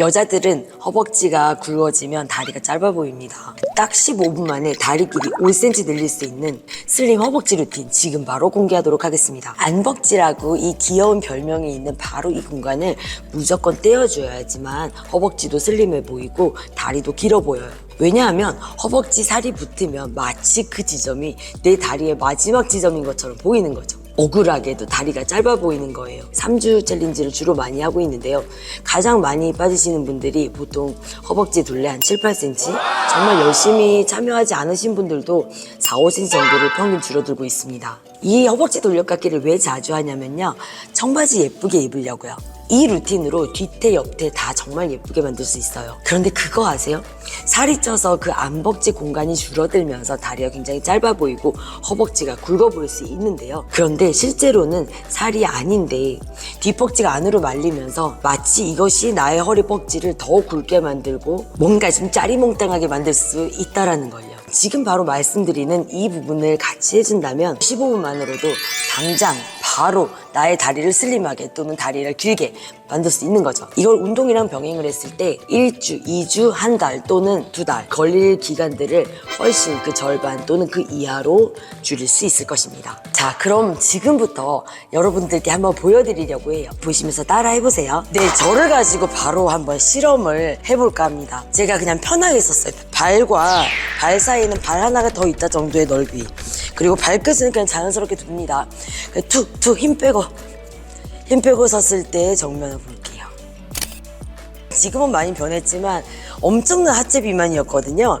여자들은 허벅지가 굵어지면 다리가 짧아 보입니다. 딱 15분 만에 다리 길이 5cm 늘릴 수 있는 슬림 허벅지 루틴 지금 바로 공개하도록 하겠습니다. 안벅지라고 이 귀여운 별명이 있는 바로 이 공간을 무조건 떼어줘야지만 허벅지도 슬림해 보이고 다리도 길어 보여요. 왜냐하면 허벅지 살이 붙으면 마치 그 지점이 내 다리의 마지막 지점인 것처럼 보이는 거죠. 억울하게도 다리가 짧아 보이는 거예요. 3주 챌린지를 주로 많이 하고 있는데요. 가장 많이 빠지시는 분들이 보통 허벅지 둘레 한 7, 8cm, 정말 열심히 참여하지 않으신 분들도 4, 5cm 정도를 평균 줄어들고 있습니다. 이 허벅지 돌려깎기를 왜 자주 하냐면요. 청바지 예쁘게 입으려고요. 이 루틴으로 뒤태, 옆태 다 정말 예쁘게 만들 수 있어요. 그런데 그거 아세요? 살이 쪄서 그 안벅지 공간이 줄어들면서 다리가 굉장히 짧아 보이고 허벅지가 굵어 보일 수 있는데요. 그런데 실제로는 살이 아닌데 뒷벅지가 안으로 말리면서 마치 이것이 나의 허리 벅지를 더 굵게 만들고 뭔가 좀 짜리몽땅하게 만들 수 있다라는 걸요. 지금 바로 말씀드리는 이 부분을 같이 해준다면 15분만으로도 당장 바로 나의 다리를 슬림하게 또는 다리를 길게 만들 수 있는 거죠. 이걸 운동이랑 병행을 했을 때 1주, 2주, 한 달 또는 2달 걸릴 기간들을 훨씬 그 절반 또는 그 이하로 줄일 수 있을 것입니다. 자, 그럼 지금부터 여러분들께 한번 보여드리려고 해요. 보시면서 따라해보세요. 네, 저를 가지고 바로 한번 실험을 해볼까 합니다. 제가 그냥 편하게 썼어요. 발과 발 사이에는 발 하나가 더 있다 정도의 넓이, 그리고 발끝은 그냥 자연스럽게 둡니다. 툭툭 힘 빼고 섰을 때 정면을 볼게요. 지금은 많이 변했지만 엄청난 하체 비만이었거든요.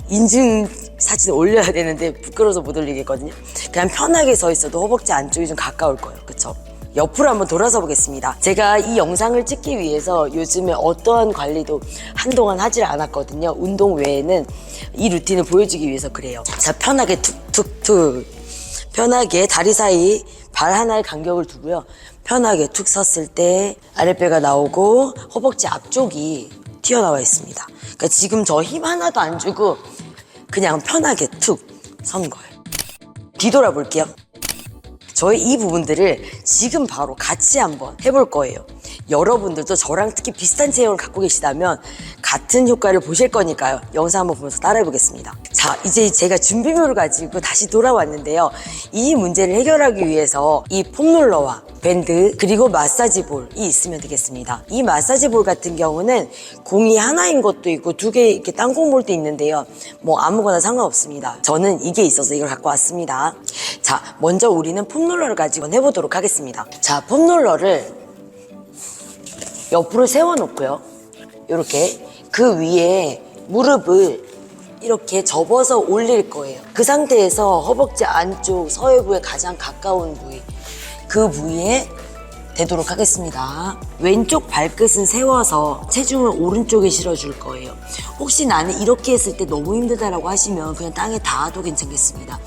인증 사진 올려야 되는데 부끄러워서 못 올리겠거든요. 그냥 편하게 서 있어도 허벅지 안쪽이 좀 가까울 거예요. 그쵸? 옆으로 한번 돌아서 보겠습니다. 제가 이 영상을 찍기 위해서 요즘에 어떠한 관리도 한동안 하질 않았거든요. 운동 외에는 이 루틴을 보여주기 위해서 그래요. 자, 편하게 툭툭툭, 편하게 다리 사이 발 하나의 간격을 두고요. 편하게 툭 섰을 때 아랫배가 나오고 허벅지 앞쪽이 튀어나와 있습니다. 그러니까 지금 저 힘 하나도 안 주고 그냥 편하게 툭 선 거예요. 뒤돌아 볼게요. 저의 이 부분들을 지금 바로 같이 한번 해볼 거예요. 여러분들도 저랑 특히 비슷한 체형을 갖고 계시다면 같은 효과를 보실 거니까요. 영상 한번 보면서 따라해 보겠습니다. 자, 이제 제가 준비물을 가지고 다시 돌아왔는데요. 이 문제를 해결하기 위해서 이 폼롤러와 밴드 그리고 마사지 볼이 있으면 되겠습니다. 이 마사지 볼 같은 경우는 공이 하나인 것도 있고 두 개 이렇게 땅콩 볼도 있는데요. 뭐 아무거나 상관없습니다. 저는 이게 있어서 이걸 갖고 왔습니다. 자, 먼저 우리는 폼롤러를 가지고 해보도록 하겠습니다. 자, 폼롤러를 옆으로 세워놓고요. 이렇게 그 위에 무릎을 이렇게 접어서 올릴 거예요. 그 상태에서 허벅지 안쪽 서해부에 가장 가까운 부위, 그 부위에 대도록 하겠습니다. 왼쪽 발끝은 세워서 체중을 오른쪽에 실어줄 거예요. 혹시 나는 이렇게 했을 때 너무 힘들다라고 하시면 그냥 땅에 닿아도 괜찮겠습니다.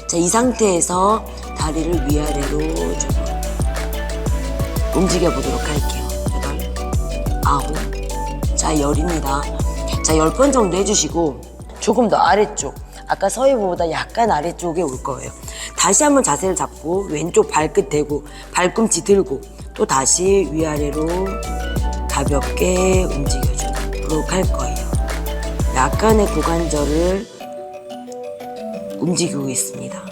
자, 이 상태에서 다리를 위아래로 좀 움직여 보도록 할게요. 9, 자, 10입니다. 자, 10번 정도 해주시고 조금 더 아래쪽, 아까 서해부보다 약간 아래쪽에 올 거예요. 다시 한번 자세를 잡고 왼쪽 발끝 대고 발꿈치 들고 또 다시 위아래로 가볍게 움직여주도록 할 거예요. 약간의 고관절을 움직이고 있습니다.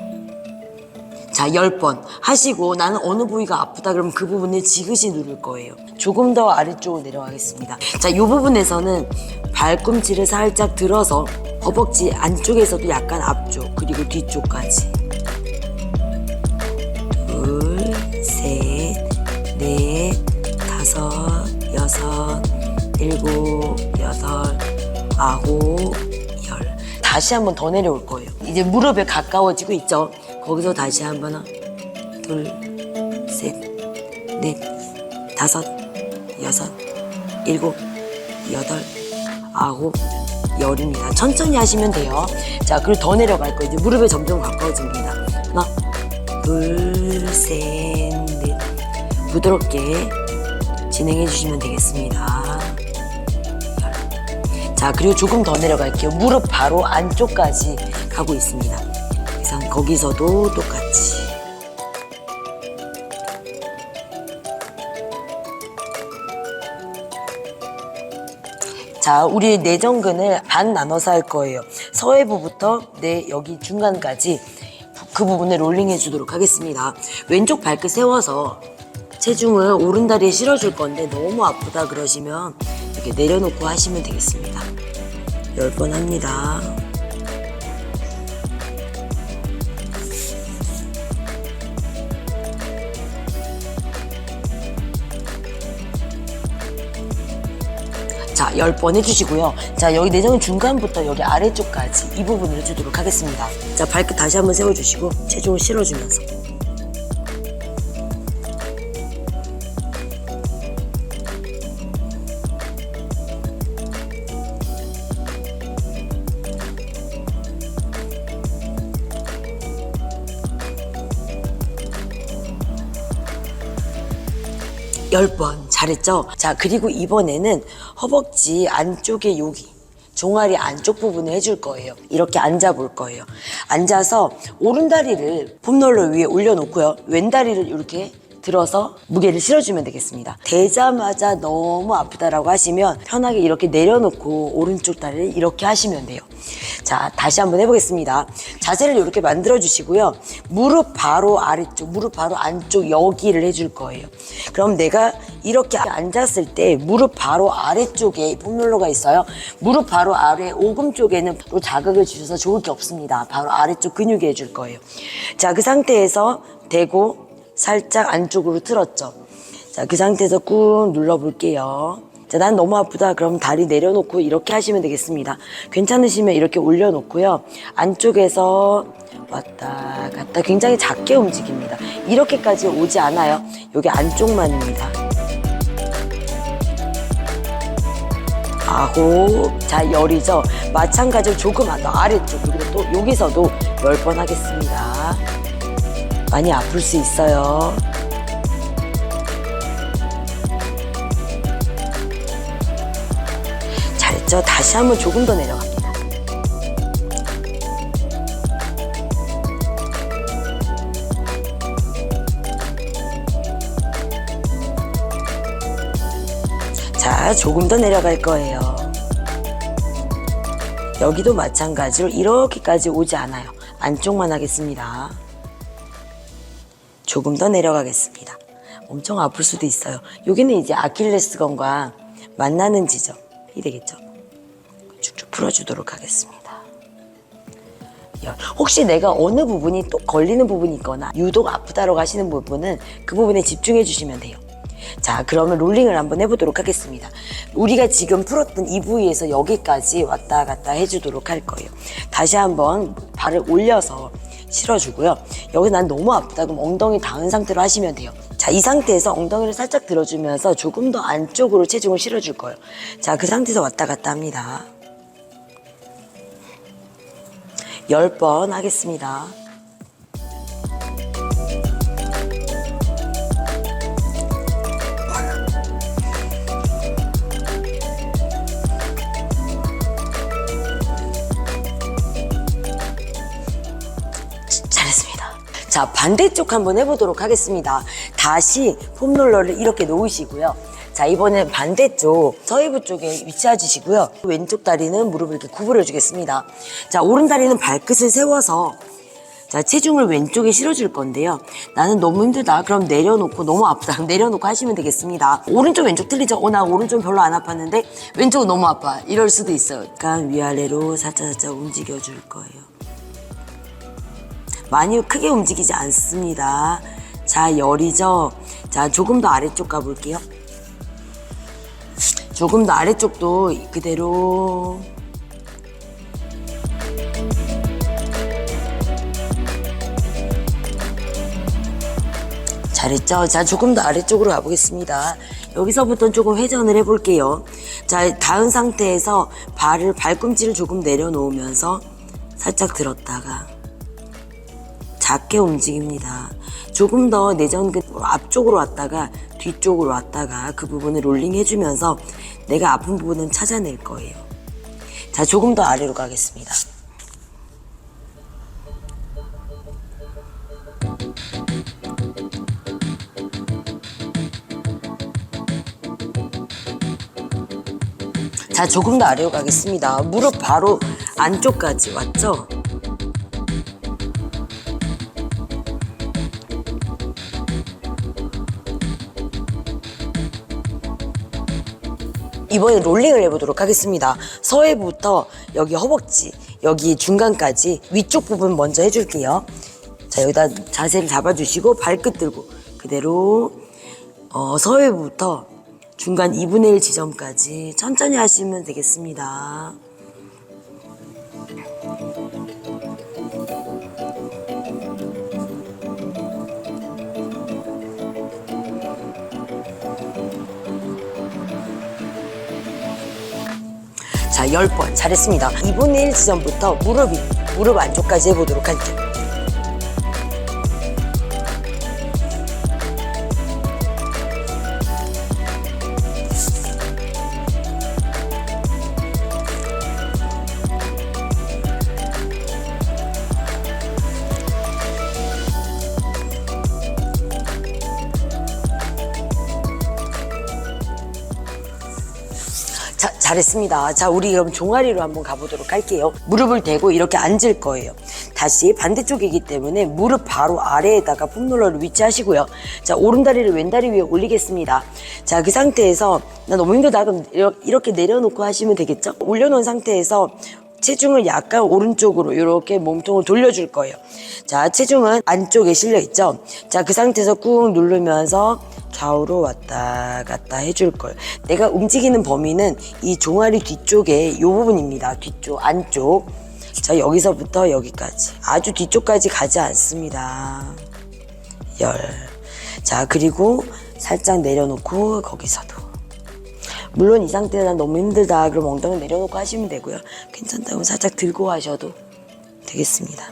자, 10번 하시고 나는 어느 부위가 아프다 그러면 그 부분을 지그시 누를 거예요. 조금 더 아래쪽으로 내려가겠습니다. 자, 이 부분에서는 발꿈치를 살짝 들어서 허벅지 안쪽에서도 약간 앞쪽 그리고 뒤쪽까지 둘, 셋, 넷, 다섯, 여섯, 일곱, 여덟, 아홉, 열. 다시 한번 더 내려올 거예요. 이제 무릎에 가까워지고 있죠? 거기서 다시 한번 하나, 둘, 셋, 넷, 다섯, 여섯, 일곱, 여덟, 아홉, 열입니다. 천천히 하시면 돼요. 자, 그리고 더 내려갈 거예요. 이제 무릎에 점점 가까워집니다. 하나, 둘, 셋, 넷. 부드럽게 진행해 주시면 되겠습니다. 자, 그리고 조금 더 내려갈게요. 무릎 바로 안쪽까지 가고 있습니다. 그래서 거기서도 똑같이. 자, 우리 내전근을 반 나눠서 할 거예요. 서해부부터 여기 중간까지 그 부분을 롤링해 주도록 하겠습니다. 왼쪽 발끝 세워서 체중을 오른다리에 실어줄 건데 너무 아프다 그러시면 이렇게 내려놓고 하시면 되겠습니다. 10번 합니다. 자, 10번 해주시고요. 자, 여기 내전 중간부터 여기 아래쪽까지 이 부분을 해주도록 하겠습니다. 자, 발끝 다시 한번 세워주시고 체중을 실어주면서. 열 번 잘했죠? 자, 그리고 이번에는 허벅지 안쪽에 여기 종아리 안쪽 부분을 해줄 거예요. 이렇게 앉아볼 거예요. 앉아서 오른다리를 폼롤러 위에 올려놓고요. 왼다리를 이렇게 들어서 무게를 실어주면 되겠습니다. 대자마자 너무 아프다라고 하시면 편하게 이렇게 내려놓고 오른쪽 다리를 이렇게 하시면 돼요. 자, 다시 한번 해보겠습니다. 자세를 이렇게 만들어 주시고요. 무릎 바로 아래쪽, 무릎 바로 안쪽 여기를 해줄 거예요. 그럼 내가 이렇게 앉았을 때 무릎 바로 아래쪽에 폼롤러가 있어요. 무릎 바로 아래 오금 쪽에는 또 자극을 주셔서 좋을 게 없습니다. 바로 아래쪽 근육에 해줄 거예요. 자, 그 상태에서 대고 살짝 안쪽으로 틀었죠. 자, 그 상태에서 꾹 눌러볼게요. 자, 난 너무 아프다. 그럼 다리 내려놓고 이렇게 하시면 되겠습니다. 괜찮으시면 이렇게 올려놓고요. 안쪽에서 왔다 갔다 굉장히 작게 움직입니다. 이렇게까지 오지 않아요. 여기 안쪽만입니다. 9. 자, 10이죠. 마찬가지로 조금만 더 아래쪽. 그리고 또 여기서도 10번 하겠습니다. 많이 아플 수 있어요. 잘했죠? 다시 한번 조금 더 내려갑니다. 자, 조금 더 내려갈 거예요. 여기도 마찬가지로 이렇게까지 오지 않아요. 안쪽만 하겠습니다. 조금 더 내려가겠습니다. 엄청 아플 수도 있어요. 여기는 이제 아킬레스건과 만나는 지점이 되겠죠. 쭉쭉 풀어주도록 하겠습니다. 혹시 내가 어느 부분이 또 걸리는 부분이 있거나 유독 아프다라고 하시는 부분은 그 부분에 집중해 주시면 돼요. 자, 그러면 롤링을 한번 해보도록 하겠습니다. 우리가 지금 풀었던 이 부위에서 여기까지 왔다 갔다 해주도록 할 거예요. 다시 한번 발을 올려서 실어주고요. 여기 난 너무 아프다. 그럼 엉덩이 닿은 상태로 하시면 돼요. 자, 이 상태에서 엉덩이를 살짝 들어주면서 조금 더 안쪽으로 체중을 실어줄 거예요. 자, 그 상태에서 왔다 갔다 합니다. 10번 하겠습니다. 자, 반대쪽 한번 해보도록 하겠습니다. 다시 폼롤러를 이렇게 놓으시고요. 자, 이번엔 반대쪽 서해부 쪽에 위치해 주시고요. 왼쪽 다리는 무릎을 이렇게 구부려 주겠습니다. 자, 오른 다리는 발끝을 세워서 자, 체중을 왼쪽에 실어줄 건데요. 나는 너무 힘들다. 그럼 내려놓고 너무 아프다. 그럼 내려놓고 하시면 되겠습니다. 오른쪽 왼쪽 틀리죠? 나 오른쪽 별로 안 아팠는데 왼쪽은 너무 아파. 이럴 수도 있어요. 약간 위아래로 살짝 움직여 줄 거예요. 많이 크게 움직이지 않습니다. 자, 열이죠. 자, 조금 더 아래쪽 가볼게요. 조금 더 아래쪽도 그대로. 잘했죠? 자, 조금 더 아래쪽으로 가보겠습니다. 여기서부터는 조금 회전을 해볼게요. 자, 닿은 상태에서 발꿈치를 조금 내려놓으면서 살짝 들었다가 작게 움직입니다. 조금 더 내전근 앞쪽으로 왔다가 뒤쪽으로 왔다가 그 부분을 롤링 해주면서 내가 아픈 부분은 찾아낼 거예요. 자, 조금 더 아래로 가겠습니다. 자, 조금 더 아래로 가겠습니다. 무릎 바로 안쪽까지 왔죠? 이번에 롤링을 해보도록 하겠습니다. 서해부터 여기 허벅지, 여기 중간까지 위쪽 부분 먼저 해줄게요. 자, 여기다 자세를 잡아주시고 발끝 들고 그대로 서해부터 중간 2분의 1 지점까지 천천히 하시면 되겠습니다. 자, 10번 잘했습니다. 2분의 1 지점부터 무릎 안쪽까지 해보도록 할게요. 자, 잘했습니다. 자, 우리 그럼 종아리로 한번 가보도록 할게요. 무릎을 대고 이렇게 앉을 거예요. 다시 반대쪽이기 때문에 무릎 바로 아래에다가 폼롤러를 위치하시고요. 자, 오른다리를 왼다리 위에 올리겠습니다. 자, 그 상태에서 나 너무 힘들다 그럼 이렇게 내려놓고 하시면 되겠죠? 올려놓은 상태에서 체중을 약간 오른쪽으로 이렇게 몸통을 돌려줄 거예요. 자, 체중은 안쪽에 실려 있죠? 자, 그 상태에서 꾹 누르면서 좌우로 왔다 갔다 해줄 거예요. 내가 움직이는 범위는 이 종아리 뒤쪽에 이 부분입니다. 뒤쪽, 안쪽. 자, 여기서부터 여기까지. 아주 뒤쪽까지 가지 않습니다. 자, 그리고 살짝 내려놓고 거기서도. 물론 이 상태는 난 너무 힘들다. 그럼 엉덩이 내려놓고 하시면 되고요. 괜찮다면 살짝 들고 하셔도 되겠습니다.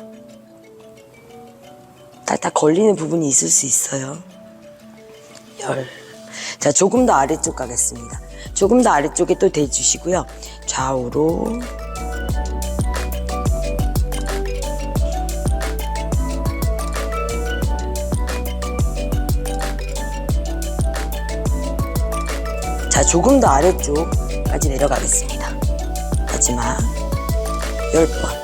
딱딱 걸리는 부분이 있을 수 있어요. 자, 조금 더 아래쪽 가겠습니다. 조금 더 아래쪽에 또 대주시고요. 좌우로. 자, 조금 더 아래쪽까지 내려가겠습니다. 마지막 10번.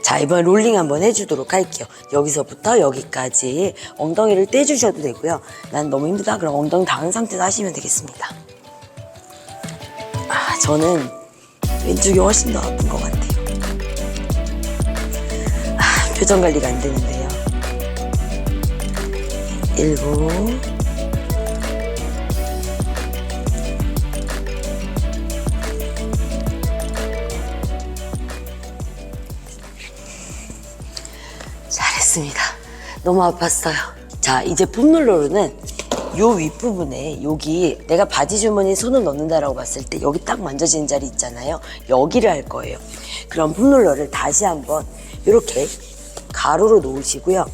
자, 이번 롤링 한번 해주도록 할게요. 여기서부터 여기까지 엉덩이를 떼주셔도 되고요. 난 너무 힘들다 그럼 엉덩이 닿은 상태에서 하시면 되겠습니다. 저는 왼쪽이 훨씬 더 아픈 것 같아요. 표정 관리가 안 되는데요. 7. 잘했습니다. 너무 아팠어요. 자, 이제 폼롤러로는 요 윗부분에 여기 내가 바지 주머니에 손을 넣는다라고 봤을 때 여기 딱 만져지는 자리 있잖아요. 여기를 할 거예요. 그럼 폼롤러를 다시 한번 이렇게 가로로 놓으시고요.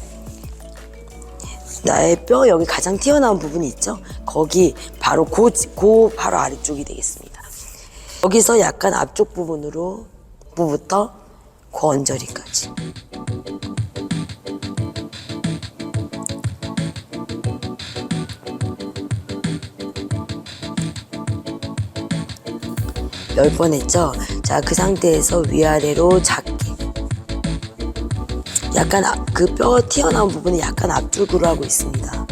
나의 뼈 여기 가장 튀어나온 부분이 있죠? 거기 바로 바로 아래쪽이 되겠습니다. 여기서 약간 앞쪽 부분으로 부부터 언저리까지. 열 번 했죠? 자, 그 상태에서 위아래로 작게. 약간 그 뼈 튀어나온 부분이 약간 앞쪽으로 하고 있습니다.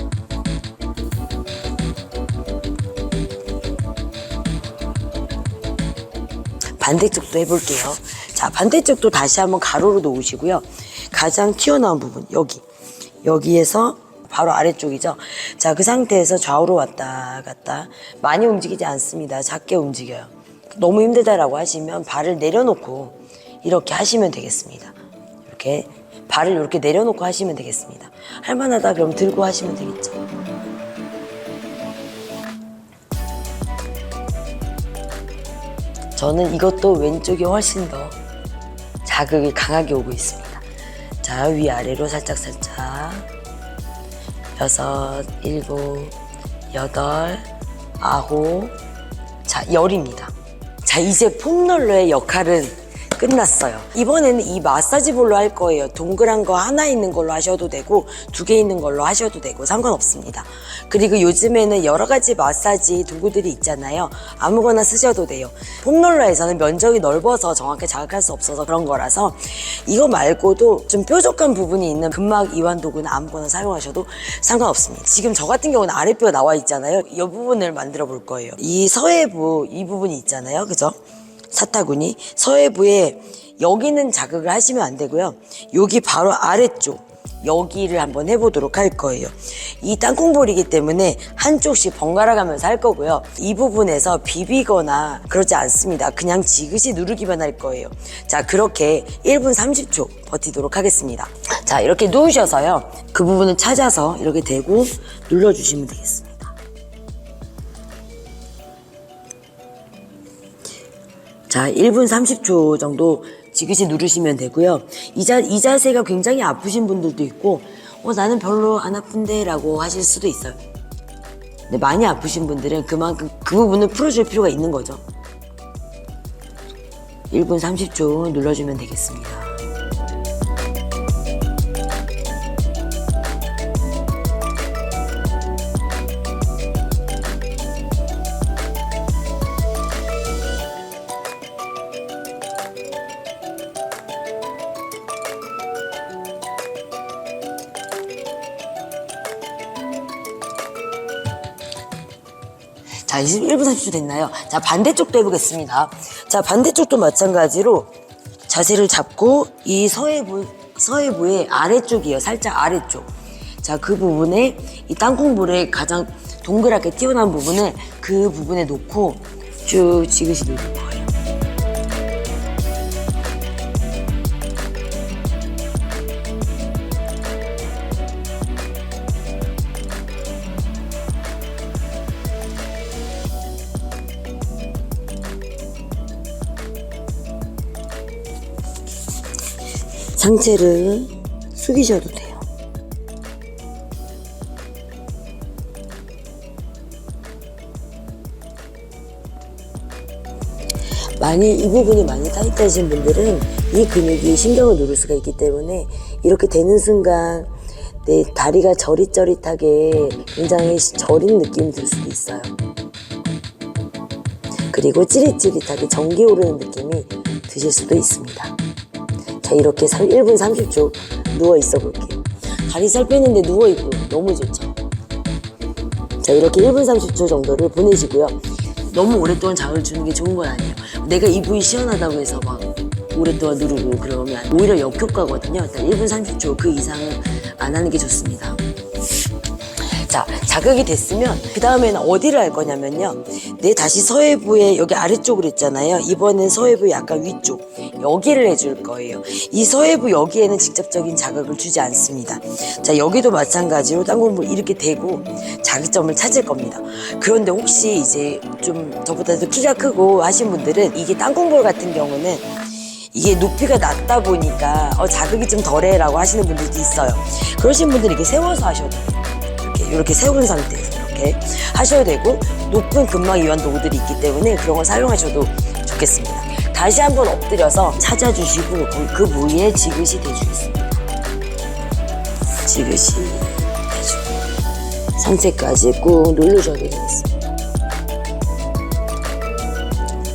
반대쪽도 해볼게요. 자, 반대쪽도 다시 한번 가로로 놓으시고요. 가장 튀어나온 부분, 여기에서 바로 아래쪽이죠. 자, 그 상태에서 좌우로 왔다 갔다. 많이 움직이지 않습니다. 작게 움직여요. 너무 힘들다라고 하시면 발을 내려놓고 이렇게 하시면 되겠습니다. 이렇게 발을 이렇게 내려놓고 하시면 되겠습니다. 할만하다 그럼 들고 하시면 되겠죠. 저는 이것도 왼쪽이 훨씬 더 자극이 강하게 오고 있습니다. 자, 위아래로 살짝 6, 7, 8, 9. 자, 10입니다. 자, 이제 폼롤러의 역할은 끝났어요. 이번에는 이 마사지 볼로 할 거예요. 동그란 거 하나 있는 걸로 하셔도 되고 2개 있는 걸로 하셔도 되고 상관없습니다. 그리고 요즘에는 여러 가지 마사지 도구들이 있잖아요. 아무거나 쓰셔도 돼요. 폼롤러에서는 면적이 넓어서 정확히 자극할 수 없어서 그런 거라서 이거 말고도 좀 뾰족한 부분이 있는 근막 이완 도구는 아무거나 사용하셔도 상관없습니다. 지금 저 같은 경우는 아랫뼈가 나와 있잖아요. 이 부분을 만들어 볼 거예요. 이 서해부 이 부분이 있잖아요. 그죠? 사타구니 서해부에 여기는 자극을 하시면 안 되고요. 여기 바로 아래쪽 여기를 한번 해보도록 할 거예요. 이 땅콩볼이기 때문에 한쪽씩 번갈아 가면서 할 거고요. 이 부분에서 비비거나 그러지 않습니다. 그냥 지그시 누르기만 할 거예요. 자, 그렇게 1분 30초 버티도록 하겠습니다. 자, 이렇게 누우셔서요. 그 부분을 찾아서 이렇게 대고 눌러주시면 되겠습니다. 자, 1분 30초 정도 지그시 누르시면 되고요. 이 자세가 굉장히 아프신 분들도 있고 나는 별로 안 아픈데 라고 하실 수도 있어요. 근데 많이 아프신 분들은 그만큼 그 부분을 풀어줄 필요가 있는 거죠. 1분 30초 눌러주면 되겠습니다. 자, 1분 30초 됐나요? 자, 반대쪽도 해보겠습니다. 자, 반대쪽도 마찬가지로 자세를 잡고 이 서해부의 아래쪽이에요. 살짝 아래쪽. 자, 그 부분에 이 땅콩볼에 가장 동그랗게 튀어나온 부분을 그 부분에 놓고 쭉 지그시 누를 거예요. 상체를 숙이셔도 돼요. 만일 이 부분이 많이 타이트하신 분들은 이 근육이 신경을 누를 수가 있기 때문에 이렇게 되는 순간 내 다리가 저릿저릿하게 굉장히 저린 느낌이 들 수도 있어요. 그리고 찌릿찌릿하게 전기 오르는 느낌이 드실 수도 있습니다. 자, 이렇게 1분 30초 누워 있어 볼게요. 다리 살 빼는데 누워 있고 너무 좋죠. 자, 이렇게 1분 30초 정도를 보내시고요. 너무 오랫동안 자극을 주는 게 좋은 건 아니에요. 내가 이 부위 시원하다고 해서 막 오랫동안 누르고 그러면 오히려 역효과거든요. 일단 1분 30초 그 이상은 안 하는 게 좋습니다. 자, 자극이 됐으면 그 다음에는 어디를 할 거냐면요. 다시 서해부에 여기 아래쪽으로 있잖아요. 이번엔 서해부 약간 위쪽 여기를 해줄 거예요. 이 서해부 여기에는 직접적인 자극을 주지 않습니다. 자, 여기도 마찬가지로 땅콩볼 이렇게 대고 자극점을 찾을 겁니다. 그런데 혹시 이제 좀 저보다도 키가 크고 하신 분들은 이게 땅콩볼 같은 경우는 이게 높이가 낮다 보니까 자극이 좀 덜해 라고 하시는 분들도 있어요. 그러신 분들은 이렇게 세워서 하셔도 돼요. 이렇게 세운 상태에서 이렇게 하셔도 되고 높은 근막 이완 도구들이 있기 때문에 그런 걸 사용하셔도 좋겠습니다. 다시 한번 엎드려서 찾아주시고 그 부위에 지그시 대주겠습니다. 지그시 대주고 상체까지 꾹 누르셔도 되겠습니다.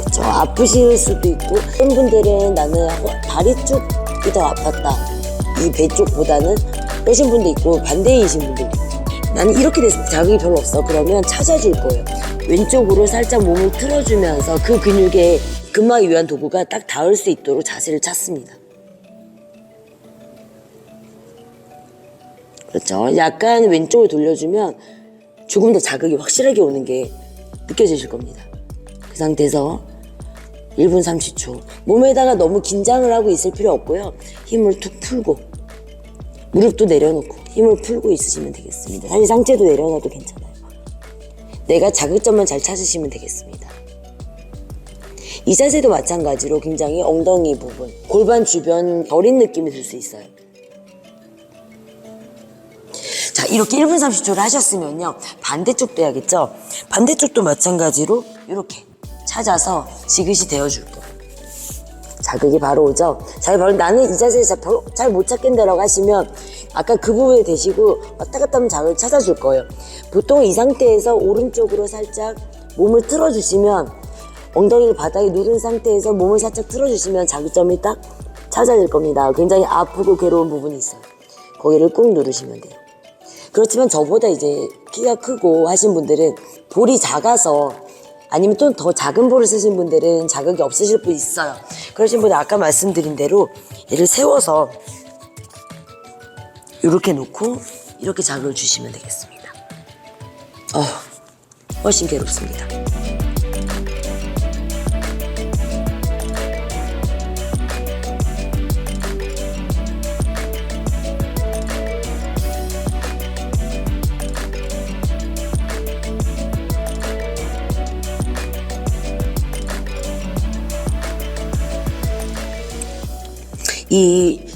그쵸? 아프실 수도 있고 어떤 분들은 나는 다리 쪽이 더 아팠다 이 배 쪽보다는 그러신 분도 있고 반대이신 분들도 있고 나는 이렇게 됐을 때 자극이 별로 없어. 그러면 찾아줄 거예요. 왼쪽으로 살짝 몸을 틀어주면서 그 근육에 근막이 위한 도구가 딱 닿을 수 있도록 자세를 찾습니다. 그렇죠? 약간 왼쪽을 돌려주면 조금 더 자극이 확실하게 오는 게 느껴지실 겁니다. 그 상태에서 1분 30초. 몸에다가 너무 긴장을 하고 있을 필요 없고요. 힘을 툭 풀고 무릎도 내려놓고 힘을 풀고 있으시면 되겠습니다. 사실 상체도 내려놔도 괜찮아요. 내가 자극점만 잘 찾으시면 되겠습니다. 이 자세도 마찬가지로 굉장히 엉덩이 부분, 골반 주변 저린 느낌이 들 수 있어요. 자, 이렇게 1분 30초를 하셨으면요. 반대쪽도 해야겠죠? 반대쪽도 마찬가지로 이렇게 찾아서 지그시 대어줄 거예요. 자극이 바로 오죠. 자극이 바로 나는 이 자세에 잘 못 찾겠다라고 하시면 아까 그 부분에 대시고 왔다 갔다 하면 자극을 찾아줄 거예요. 보통 이 상태에서 오른쪽으로 살짝 몸을 틀어주시면 엉덩이를 바닥에 누른 상태에서 몸을 살짝 틀어주시면 자극점이 딱 찾아질 겁니다. 굉장히 아프고 괴로운 부분이 있어요. 거기를 꾹 누르시면 돼요. 그렇지만 저보다 이제 키가 크고 하신 분들은 볼이 작아서 아니면 또 더 작은 볼을 쓰신 분들은 자극이 없으실 분 있어요. 그러신 분들 아까 말씀드린 대로 얘를 세워서 이렇게 놓고 이렇게 자극을 주시면 되겠습니다. 훨씬 괴롭습니다.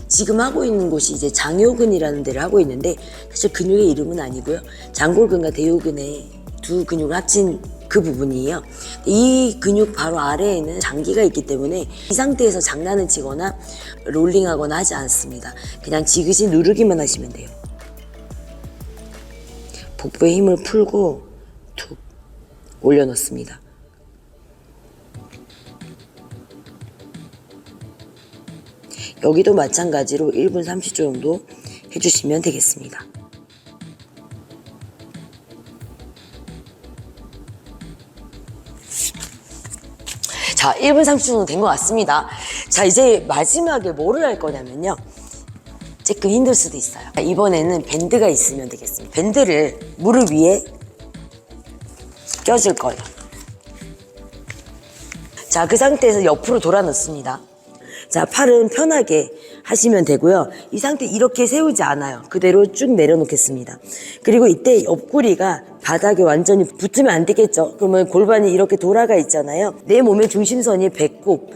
지금 하고 있는 곳이 이제 장요근이라는 데를 하고 있는데 사실 근육의 이름은 아니고요. 장골근과 대요근의 두 근육을 합친 그 부분이에요. 이 근육 바로 아래에는 장기가 있기 때문에 이 상태에서 장난을 치거나 롤링하거나 하지 않습니다. 그냥 지그시 누르기만 하시면 돼요. 복부에 힘을 풀고 툭 올려놓습니다. 여기도 마찬가지로 1분 30초 정도 해주시면 되겠습니다. 자, 1분 30초 정도 된 것 같습니다. 자, 이제 마지막에 뭐를 할 거냐면요. 조금 힘들 수도 있어요. 이번에는 밴드가 있으면 되겠습니다. 밴드를 무릎 위에 껴줄 거예요. 자, 그 상태에서 옆으로 돌아 놓습니다. 자, 팔은 편하게 하시면 되고요. 이 상태 이렇게 세우지 않아요. 그대로 쭉 내려놓겠습니다. 그리고 이때 옆구리가 바닥에 완전히 붙으면 안 되겠죠. 그러면 골반이 이렇게 돌아가 있잖아요. 내 몸의 중심선이 배꼽,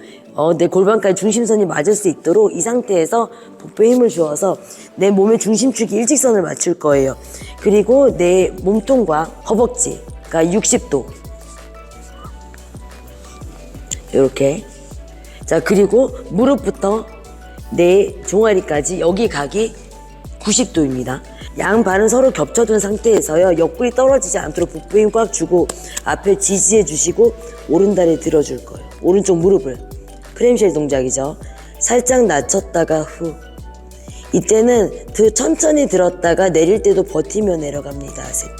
내 골반까지 중심선이 맞을 수 있도록 이 상태에서 복부에 힘을 주어서 내 몸의 중심축이 일직선을 맞출 거예요. 그리고 내 몸통과 허벅지가 60도 이렇게. 자, 그리고 무릎부터 내 종아리까지 여기 각이 90도입니다. 양 발은 서로 겹쳐둔 상태에서요. 옆구리 떨어지지 않도록 복부에 힘 꽉 주고 앞에 지지해 주시고 오른다리 들어줄 거예요. 오른쪽 무릎을. 프레임쉘 동작이죠. 살짝 낮췄다가 후. 이때는 천천히 들었다가 내릴 때도 버티며 내려갑니다. 셋.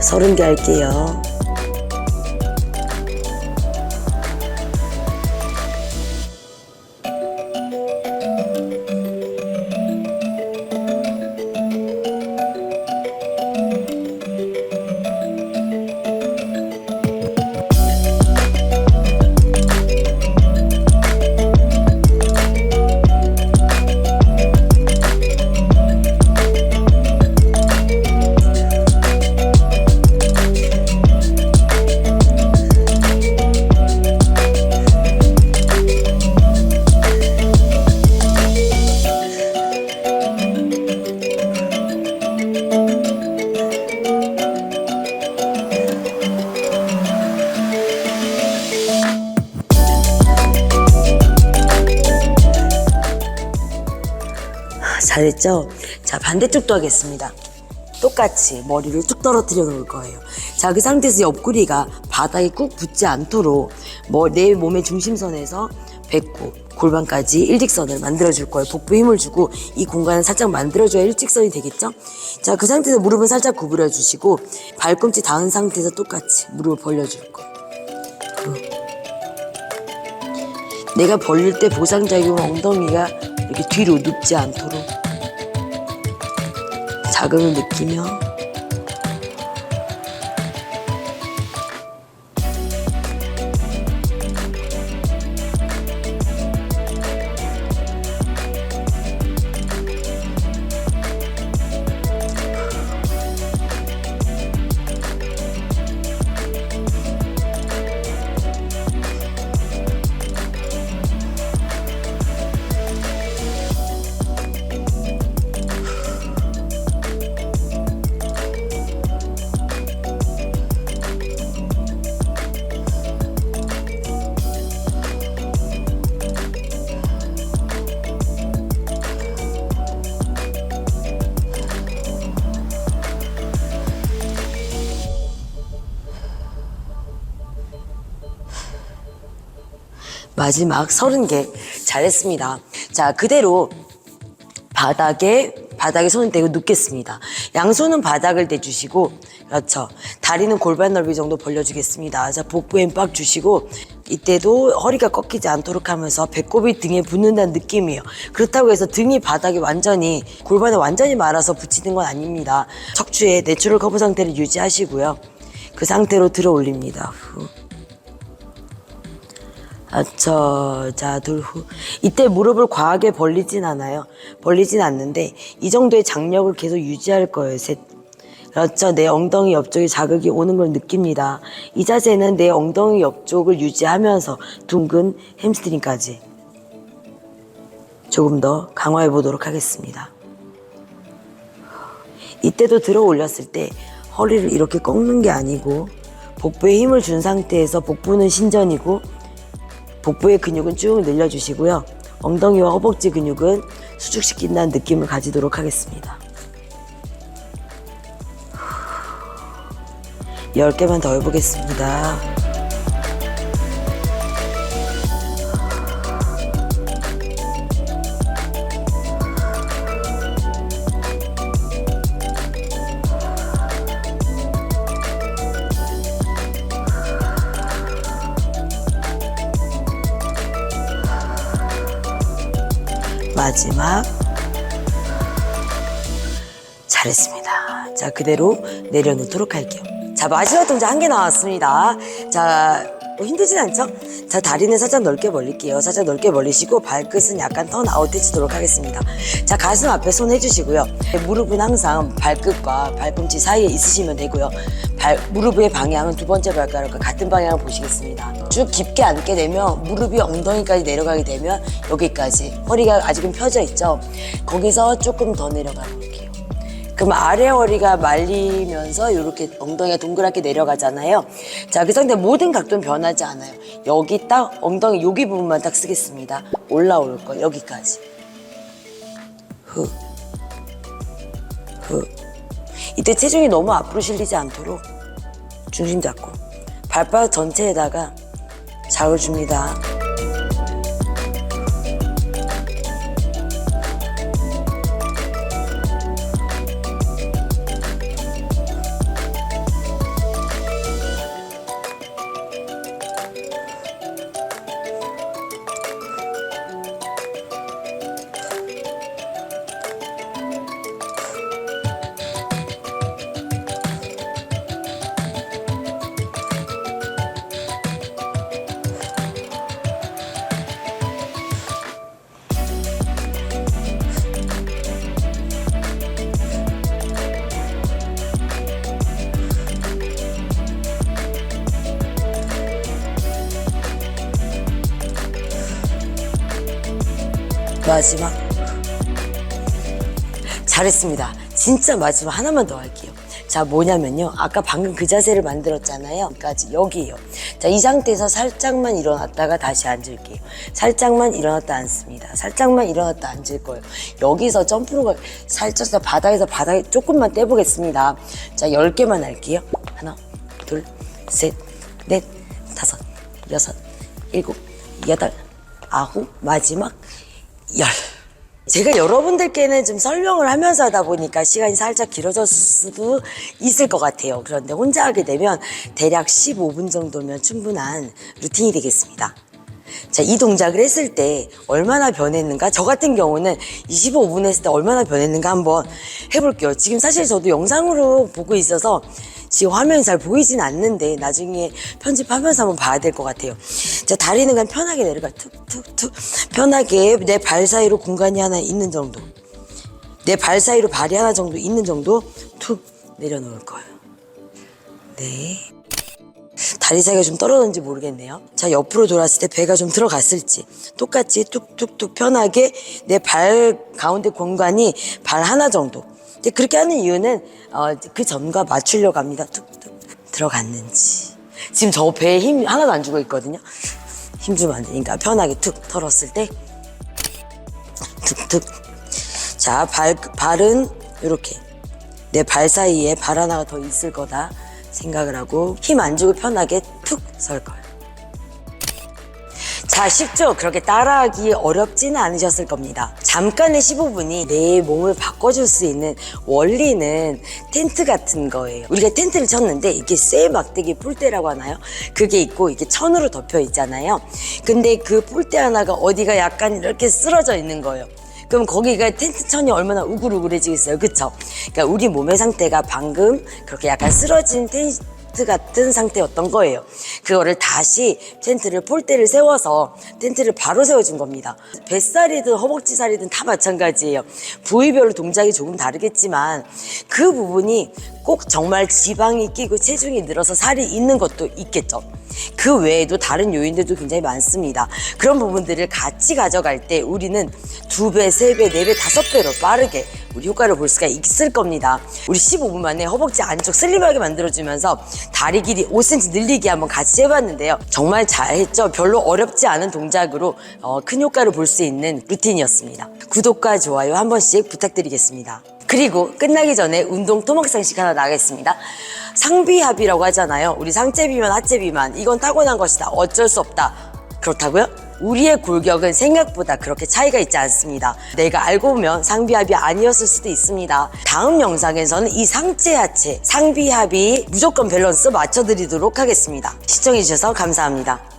30개 할게요. 잘했죠? 자, 반대쪽도 하겠습니다. 똑같이 머리를 뚝 떨어뜨려 놓을 거예요. 자, 그 상태에서 옆구리가 바닥에 꾹 붙지 않도록 내 몸의 중심선에서 배꼽, 골반까지 일직선을 만들어줄 거예요. 복부에 힘을 주고 이 공간을 살짝 만들어줘야 일직선이 되겠죠? 자, 그 상태에서 무릎은 살짝 구부려 주시고 발꿈치 닿은 상태에서 똑같이 무릎을 벌려줄 거예요. 내가 벌릴 때 보상작용 엉덩이가 이렇게 뒤로 눕지 않도록 자극을 느끼며 마지막 30개. 잘했습니다. 자, 그대로 바닥에 손을 대고 눕겠습니다. 양손은 바닥을 대주시고, 그렇죠. 다리는 골반 넓이 정도 벌려주겠습니다. 자, 복부에 힘 빡 주시고, 이때도 허리가 꺾이지 않도록 하면서 배꼽이 등에 붙는다는 느낌이에요. 그렇다고 해서 등이 바닥에 완전히, 골반에 완전히 말아서 붙이는 건 아닙니다. 척추에 내추럴 커브 상태를 유지하시고요. 그 상태로 들어 올립니다. 후. 자, 둘 후. 이때 무릎을 과하게 벌리진 않아요. 벌리진 않는데 이 정도의 장력을 계속 유지할 거예요. 셋. 그렇죠. 내 엉덩이 옆쪽에 자극이 오는 걸 느낍니다. 이 자세는 내 엉덩이 옆쪽을 유지하면서 둥근 햄스트링까지 조금 더 강화해 보도록 하겠습니다. 이때도 들어 올렸을 때 허리를 이렇게 꺾는 게 아니고 복부에 힘을 준 상태에서 복부는 신전이고 복부의 근육은 쭉 늘려주시고요. 엉덩이와 허벅지 근육은 수축시킨다는 느낌을 가지도록 하겠습니다. 10개만 더 해보겠습니다. 마지막. 잘했습니다. 자, 그대로 내려놓도록 할게요. 자, 마지막 동작 1개 나왔습니다. 자, 힘들진 않죠? 자, 다리는 살짝 넓게 벌릴게요. 살짝 넓게 벌리시고 발끝은 약간 턴아웃 해주도록 하겠습니다. 자, 가슴 앞에 손 해주시고요. 무릎은 항상 발끝과 발꿈치 사이에 있으시면 되고요. 무릎의 방향은 두 번째 발가락과 같은 방향을 보시겠습니다. 쭉 깊게 앉게 되면 무릎이 엉덩이까지 내려가게 되면 여기까지 허리가 아직은 펴져 있죠. 거기서 조금 더 내려가 볼게요. 그럼 아래 허리가 말리면서 이렇게 엉덩이가 동그랗게 내려가잖아요. 자, 그 상태 모든 각도는 변하지 않아요. 여기 딱 엉덩이 여기 부분만 딱 쓰겠습니다. 올라올 거 여기까지. 후. 이때 체중이 너무 앞으로 실리지 않도록 중심 잡고 발바닥 전체에다가 자극을 줍니다. 마지막. 잘했습니다. 진짜 마지막 하나만 더 할게요. 자, 뭐냐면요. 아까 방금 그 자세를 만들었잖아요. 여기까지, 여기에요. 자, 이 상태에서 살짝만 일어났다가 다시 앉을게요. 살짝만 일어났다 앉습니다. 살짝만 일어났다 앉을 거예요. 여기서 점프로 살짝 바닥에 조금만 떼보겠습니다. 자, 10개만 할게요. 하나, 둘, 셋, 넷, 다섯, 여섯, 일곱, 여덟, 아홉, 마지막 10. 제가 여러분들께는 좀 설명을 하면서 하다 보니까 시간이 살짝 길어졌을 수도 있을 것 같아요. 그런데 혼자 하게 되면 대략 15분 정도면 충분한 루틴이 되겠습니다. 자, 이 동작을 했을 때 얼마나 변했는가? 저 같은 경우는 25분 했을 때 얼마나 변했는가 한번 해볼게요. 지금 사실 저도 영상으로 보고 있어서 지금 화면이 잘 보이진 않는데 나중에 편집하면서 한번 봐야 될 것 같아요. 자, 다리는 그냥 편하게 내려가. 툭툭툭 편하게 내 발 사이로 공간이 하나 있는 정도, 내 발 사이로 발이 하나 정도 있는 정도 툭 내려놓을 거예요. 네. 다리 사이가 좀 떨어졌는지 모르겠네요. 자, 옆으로 돌았을 때 배가 좀 들어갔을지 똑같이 툭툭툭 편하게 내 발 가운데 공간이 발 하나 정도. 근데 그렇게 하는 이유는 그 전과 맞추려고 합니다. 툭툭 들어갔는지. 지금 저 배에 힘 하나도 안 주고 있거든요. 힘 주면 안 되니까 편하게 툭 털었을 때 툭툭. 자, 발은 이렇게 내 발 사이에 발 하나가 더 있을 거다 생각을 하고 힘 안 주고 편하게 툭 설 거예요. 자, 쉽죠? 그렇게 따라하기 어렵지는 않으셨을 겁니다. 잠깐의 15분이 내 몸을 바꿔줄 수 있는 원리는 텐트 같은 거예요. 우리가 텐트를 쳤는데 이게 쇠 막대기 폴대라고 하나요? 그게 있고 이게 천으로 덮여 있잖아요. 근데 그 폴대 하나가 어디가 약간 이렇게 쓰러져 있는 거예요. 그럼 거기가 텐트 천이 얼마나 우글우글해지겠어요, 그쵸? 그러니까 우리 몸의 상태가 방금 그렇게 약간 쓰러진 텐트 같은 상태였던 거예요. 그거를 다시 텐트를 폴대를 세워서 텐트를 바로 세워준 겁니다. 뱃살이든 허벅지살이든 다 마찬가지예요. 부위별로 동작이 조금 다르겠지만 그 부분이 꼭 정말 지방이 끼고 체중이 늘어서 살이 있는 것도 있겠죠. 그 외에도 다른 요인들도 굉장히 많습니다. 그런 부분들을 같이 가져갈 때 우리는 2배, 3배, 4배, 5배로 빠르게 우리 효과를 볼 수가 있을 겁니다. 우리 15분 만에 허벅지 안쪽 슬림하게 만들어주면서 다리 길이 5cm 늘리기 한번 같이 해봤는데요. 정말 잘했죠? 별로 어렵지 않은 동작으로 큰 효과를 볼 수 있는 루틴이었습니다. 구독과 좋아요 한 번씩 부탁드리겠습니다. 그리고 끝나기 전에 운동 토막상식 하나 나가겠습니다. 상비합이라고 하잖아요. 우리 상체 비만, 하체 비만, 이건 타고난 것이다. 어쩔 수 없다. 그렇다고요? 우리의 골격은 생각보다 그렇게 차이가 있지 않습니다. 내가 알고 보면 상비합이 아니었을 수도 있습니다. 다음 영상에서는 이 상체, 하체, 상비합이 무조건 밸런스 맞춰드리도록 하겠습니다. 시청해주셔서 감사합니다.